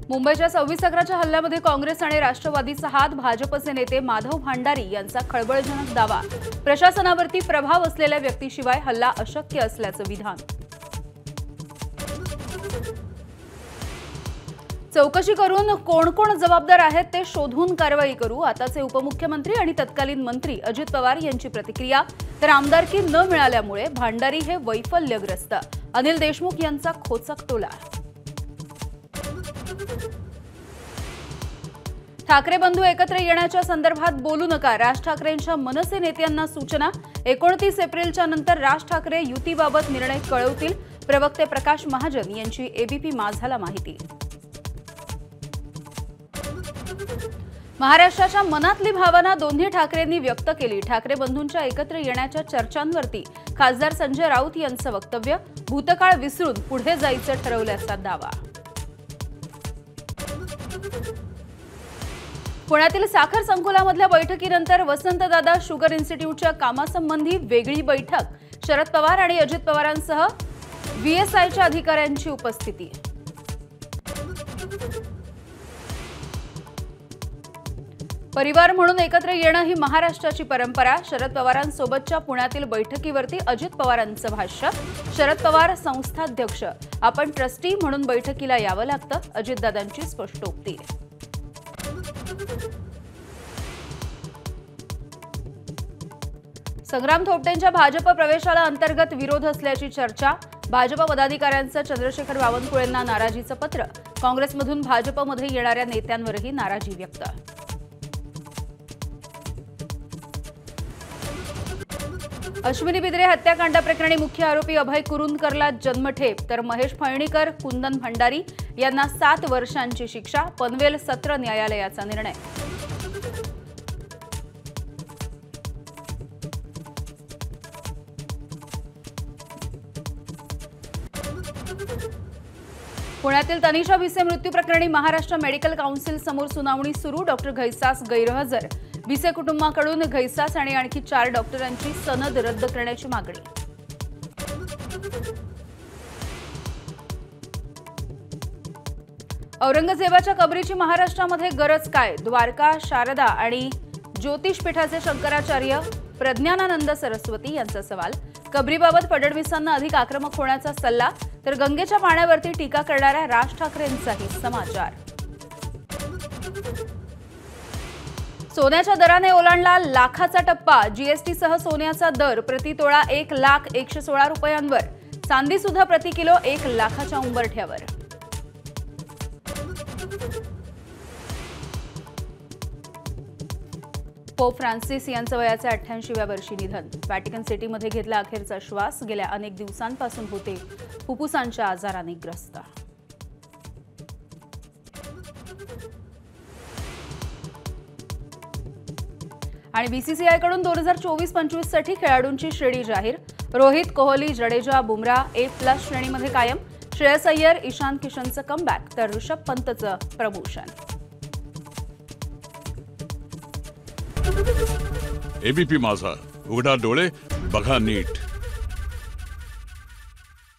मुंबईच्या 26/11च्या हल्ल्यामध्ये काँग्रेस आणि राष्ट्रवादीचा हात, भाजपचे नेते माधव भांडारी यांचा खळबळजनक दावा। प्रशासनावरती प्रभाव असलेल्या व्यक्तीशिवाय हल्ला अशक्य असल्याचं विधान। चौकशी करून कोण कोण जबाबदार आहेत ते शोधून कारवाई करू, आताचे उपमुख्यमंत्री आणि तत्कालीन मंत्री अजित पवार यांची प्रतिक्रिया। तर आमदारकी न मिळाल्यामुळे भांडारी हे वैफल्यग्रस्त, अनिल देशमुख यांचा खोचक टोला। ठाकरे बंधू एकत्र येण्याच्या संदर्भात बोलू नका, राज ठाकरेंच्या मनसे नेत्यांना सूचना। 29 एप्रिलच्या नंतर राज ठाकरे युतीबाबत निर्णय कळवतील, प्रवक्ते प्रकाश महाजन यांची एबीपी माझाला माहिती। महाराष्ट्राच्या मनातली भावना दोन्ही ठाकरेंनी व्यक्त केली। ठाकरे बंधूंच्या एकत्र येण्याच्या चर्चांवरती खासदार संजय राऊत यांचं वक्तव्य, भूतकाळ विसरून पुढे जायचं ठरवल्याचा दावा। पुण्यातील साखर संकुलामधल्या बैठकीनंतर वसंतदादा शुगर इन्स्टिट्यूटच्या कामासंबंधी वेगळी बैठक, शरद पवार आणि अजित पवारांसह व्हीएसआयच्या अधिकाऱ्यांची उपस्थिती। परिवार म्हणून एकत्र येणं ही महाराष्ट्राची परंपरा, शरद पवारांसोबतच्या पुण्यातील बैठकीवरती अजित पवारांचं भाष्य। शरद पवार संस्थाध्यक्ष, आपण ट्रस्टी म्हणून बैठकीला यावं लागतं, अजितदादांची स्पष्टोक्ती। संग्राम थोपटेंच्या भाजप प्रवेशाला अंतर्गत विरोध असल्याची चर्चा, भाजप पदाधिकाऱ्यांचं चंद्रशेखर बावनकुळेंना नाराजीचं पत्र, काँग्रेसमधून भाजपमध्ये येणाऱ्या नेत्यांवरही नाराजी व्यक्त। अश्विनी बिद्रे हत्याकांड प्रकरणी मुख्य आरोपी अभय कुरुंदकरला जन्मठेप, तर महेश फळणीकर, कुंदन भंडारी यांना 7 वर्षांची शिक्षा, पनवेल सत्र न्यायालयाचा निर्णय। पुण्यातील तनिषा भिसे मृत्यू प्रकरणी महाराष्ट्र मेडिकल काउन्सिल समोर सुनावणी सुरू, डॉक्टर घैसास गैरहजर, भिसे कुटुंबाकडून घैसास आणि आणखी 4 डॉक्टरांची सनद रद्द करण्याची मागणी। औरंगजेबाच्या कबरीची महाराष्ट्रामध्ये गरज काय, द्वारका, शारदा आणि ज्योतिषपीठाचे शंकराचार्य प्रज्ञानानंद सरस्वती यांचा सवाल। कबरीबाबत फडणवीसांना अधिक आक्रमक होण्याचा सल्ला, तर गंगेच्या पाण्यावरती टीका करणाऱ्या राज ठाकरेंचाही समाचार। सोन्याच्या दराने ओलांडला लाखाचा टप्पा, जीएसटीसह सोन्याचा दर प्रति तोळा 1,01,16 रुपयांवर, चांदी सुद्धा प्रति किलो 1 लाखाच्या उंबरठ्यावर। पोप फ्रान्सिस यांचं वयाच्या 88व्या वर्षी निधन, व्हॅटिकन सिटीमध्ये घेतला अखेरचा श्वास, गेल्या अनेक दिवसांपासून होते फुफ्फुसांच्या आजाराने ग्रस्त। आणि बीसीसीआयकडून 2024-25 साठी खेळाडूंची श्रेणी जाहीर, रोहित, कोहली, जडेजा, बुमराह A+ श्रेणीमध्ये कायम, श्रेयस अय्यर, ईशान किशनचं कमबॅक, तर ऋषभ पंतचं प्रमोशन। एबीपी माझा, उघडा डोळे बघा नीट।